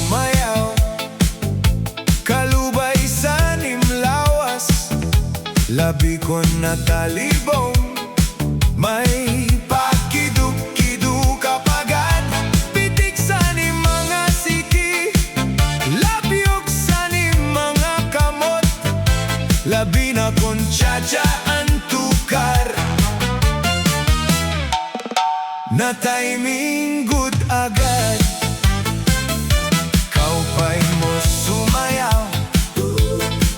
sumayaw, kalubay sa nimlawas, labi ko na talibong, may pakiduk-kiduk kapagan, pitik sa ni mga siki, labiok sa ni mga kamot, labi na kon tsatsaan tukar, na timing good agad. Kaupay mo sumayaw,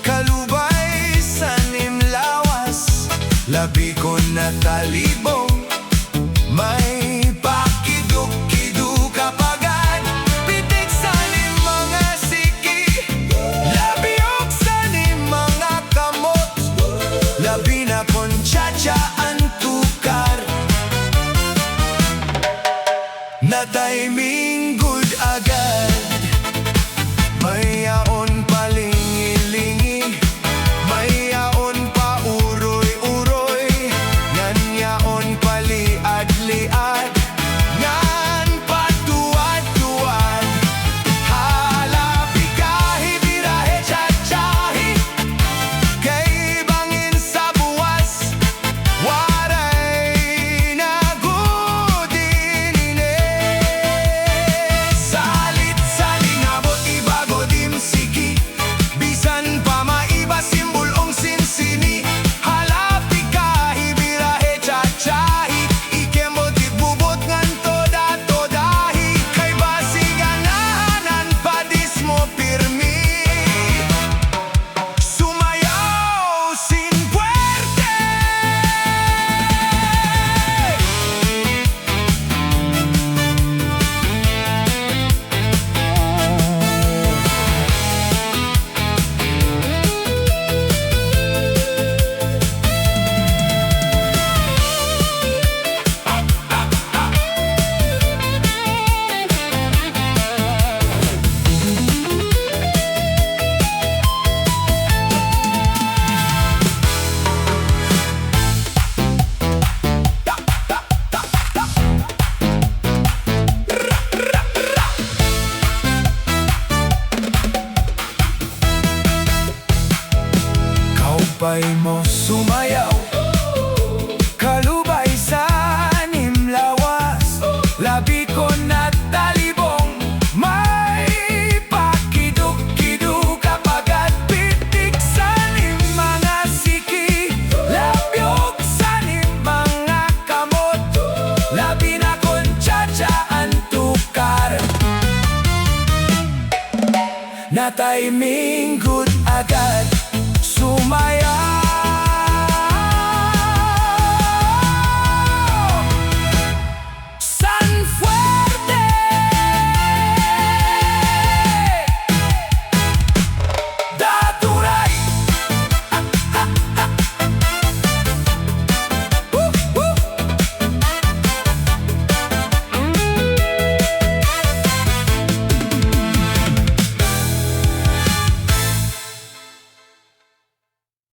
kalubay sa nimlawas, labi ko na talibong, may pakiduk-kiduk kapagan, pitik sa ni mga siki, labiok sa ni mga kamot, labi na kon tsatsaan tukar, na timing good agad. May yaon pa lingi-lingi, may yaon pa uroy-uroy, ngan yaon pa liad-liad, ngan pa tuwad-tuwad. Halapi kahi birahe tsa-tsahi, kay bangin sa buwas, waray na gudinine. Salit sa lingabot ibago dimsiki, bisan pa maiba simbulong sinsini. Halapi kahi birahe tsa-tsahi, ikemot itbubot ngan toda-todahi, kay basiganahanan padis mo pirmi. Sumayaw sin puerte. Kaupay mo sumayaw, kalubay sa nimlawas, labi ko na talibong, may pakiduk-kiduk kapagat, pitik sa ni mga siki, labiok sa ni mga kamot, labi na kon tsatsaan tukar, na timing good agad. Sumayaw